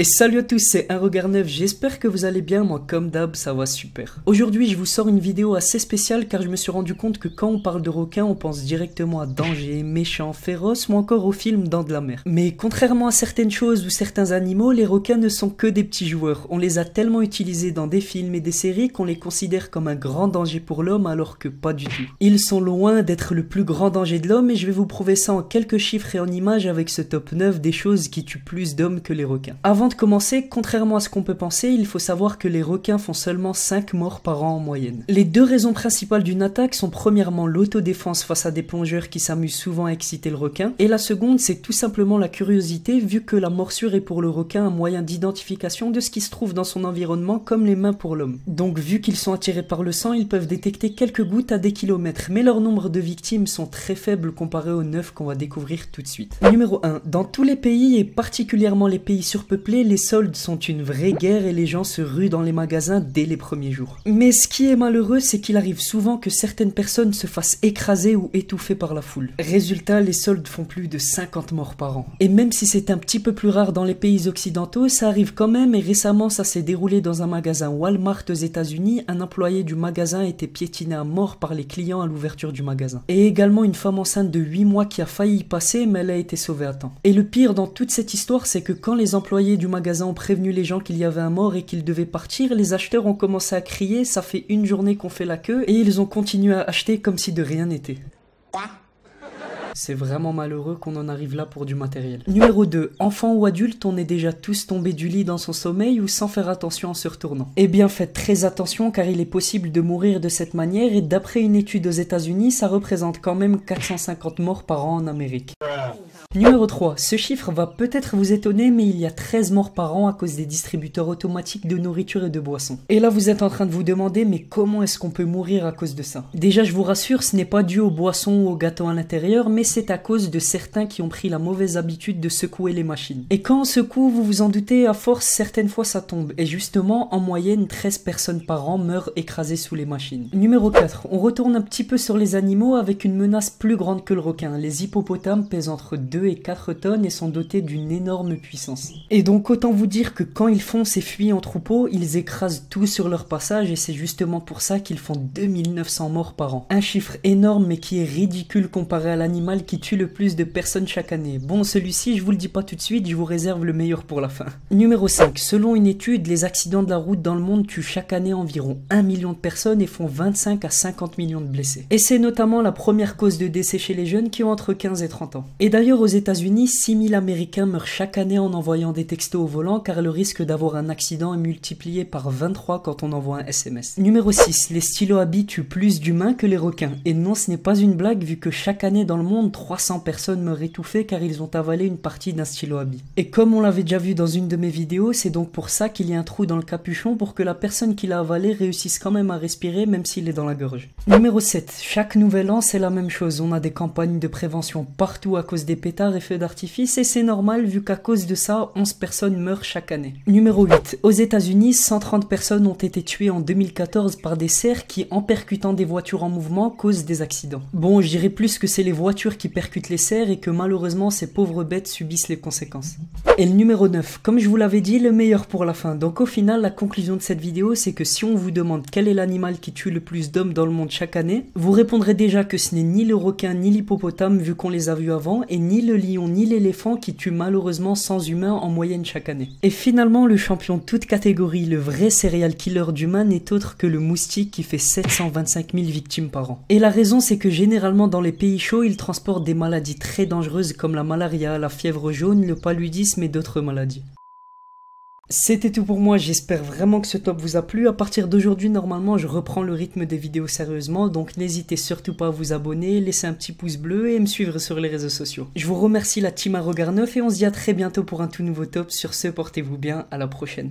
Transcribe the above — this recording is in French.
Et salut à tous, c'est Un Regard Neuf, j'espère que vous allez bien, moi comme d'hab ça va super. Aujourd'hui je vous sors une vidéo assez spéciale car je me suis rendu compte que quand on parle de requins on pense directement à danger, méchant, féroce ou encore au film Dents de la mer. Mais contrairement à certaines choses ou certains animaux, les requins ne sont que des petits joueurs. On les a tellement utilisés dans des films et des séries qu'on les considère comme un grand danger pour l'homme alors que pas du tout. Ils sont loin d'être le plus grand danger de l'homme et je vais vous prouver ça en quelques chiffres et en images avec ce top 9 des choses qui tuent plus d'hommes que les requins. Avant de commencer, contrairement à ce qu'on peut penser, il faut savoir que les requins font seulement 5 morts par an en moyenne. Les deux raisons principales d'une attaque sont premièrement l'autodéfense face à des plongeurs qui s'amusent souvent à exciter le requin, et la seconde c'est tout simplement la curiosité vu que la morsure est pour le requin un moyen d'identification de ce qui se trouve dans son environnement comme les mains pour l'homme. Donc vu qu'ils sont attirés par le sang, ils peuvent détecter quelques gouttes à des kilomètres, mais leur nombre de victimes sont très faibles comparé aux 9 qu'on va découvrir tout de suite. Numéro 1. Dans tous les pays et particulièrement les pays surpeuplés, les soldes sont une vraie guerre et les gens se ruent dans les magasins dès les premiers jours. Mais ce qui est malheureux, c'est qu'il arrive souvent que certaines personnes se fassent écraser ou étouffer par la foule. Résultat, les soldes font plus de 50 morts par an. Et même si c'est un petit peu plus rare dans les pays occidentaux, ça arrive quand même et récemment ça s'est déroulé dans un magasin Walmart aux États-Unis. Un employé du magasin a été piétiné à mort par les clients à l'ouverture du magasin. Et également une femme enceinte de 8 mois qui a failli y passer mais elle a été sauvée à temps. Et le pire dans toute cette histoire, c'est que quand les employés du magasin ont prévenu les gens qu'il y avait un mort et qu'ils devaient partir, les acheteurs ont commencé à crier « ça fait une journée qu'on fait la queue » et ils ont continué à acheter comme si de rien n'était. C'est vraiment malheureux qu'on en arrive là pour du matériel. Numéro 2. Enfant ou adulte, on est déjà tous tombés du lit dans son sommeil ou sans faire attention en se retournant. Eh bien faites très attention car il est possible de mourir de cette manière et d'après une étude aux États-Unis, ça représente quand même 450 morts par an en Amérique. Numéro 3. Ce chiffre va peut-être vous étonner mais il y a 13 morts par an à cause des distributeurs automatiques de nourriture et de boissons. Et là vous êtes en train de vous demander mais comment est-ce qu'on peut mourir à cause de ça? Déjà je vous rassure, ce n'est pas dû aux boissons ou aux gâteaux à l'intérieur mais c'est à cause de certains qui ont pris la mauvaise habitude de secouer les machines. Et quand on secoue, vous vous en doutez, à force certaines fois ça tombe. Et justement, en moyenne 13 personnes par an meurent écrasées sous les machines. Numéro 4. On retourne un petit peu sur les animaux avec une menace plus grande que le requin. Les hippopotames pèsent entre 2 et 4 tonnes et sont dotés d'une énorme puissance. Et donc autant vous dire que quand ils foncent et fuient en troupeau, ils écrasent tout sur leur passage et c'est justement pour ça qu'ils font 2900 morts par an. Un chiffre énorme mais qui est ridicule comparé à l'animal qui tue le plus de personnes chaque année. Bon, celui-ci, je vous le dis pas tout de suite, je vous réserve le meilleur pour la fin. Numéro 5. Selon une étude, les accidents de la route dans le monde tuent chaque année environ 1 million de personnes et font 25 à 50 millions de blessés. Et c'est notamment la première cause de décès chez les jeunes qui ont entre 15 et 30 ans. Et d'ailleurs, aux États-Unis, 6000 Américains meurent chaque année en envoyant des textos au volant car le risque d'avoir un accident est multiplié par 23 quand on envoie un SMS. Numéro 6. Les stylos à billes tuent plus d'humains que les requins. Et non, ce n'est pas une blague vu que chaque année dans le monde, 300 personnes meurent étouffées car ils ont avalé une partie d'un stylo à billes. Et comme on l'avait déjà vu dans une de mes vidéos, c'est donc pour ça qu'il y a un trou dans le capuchon pour que la personne qui l'a avalé réussisse quand même à respirer même s'il est dans la gorge. Numéro 7. Chaque nouvel an, c'est la même chose. On a des campagnes de prévention partout à cause des pétards et feux d'artifice et c'est normal vu qu'à cause de ça, 11 personnes meurent chaque année. Numéro 8. Aux États-Unis, 130 personnes ont été tuées en 2014 par des cerfs qui, en percutant des voitures en mouvement, causent des accidents. Bon, je dirais plus que c'est les voitures qui percutent les cerfs et que malheureusement ces pauvres bêtes subissent les conséquences. Et le numéro 9, comme je vous l'avais dit, le meilleur pour la fin. Donc au final, la conclusion de cette vidéo, c'est que si on vous demande quel est l'animal qui tue le plus d'hommes dans le monde chaque année, vous répondrez déjà que ce n'est ni le requin ni l'hippopotame vu qu'on les a vus avant, et ni le lion ni l'éléphant qui tuent malheureusement 100 humains en moyenne chaque année. Et finalement, le champion de toute catégorie, le vrai serial killer d'humains n'est autre que le moustique qui fait 725 000 victimes par an. Et la raison, c'est que généralement dans les pays chauds, il transporte des maladies très dangereuses comme la malaria, la fièvre jaune, le paludisme et d'autres maladies. C'était tout pour moi, j'espère vraiment que ce top vous a plu. À partir d'aujourd'hui, normalement, je reprends le rythme des vidéos sérieusement, donc n'hésitez surtout pas à vous abonner, laisser un petit pouce bleu et me suivre sur les réseaux sociaux. Je vous remercie la team Un Regard Neuf et on se dit à très bientôt pour un tout nouveau top. Sur ce, portez-vous bien, à la prochaine.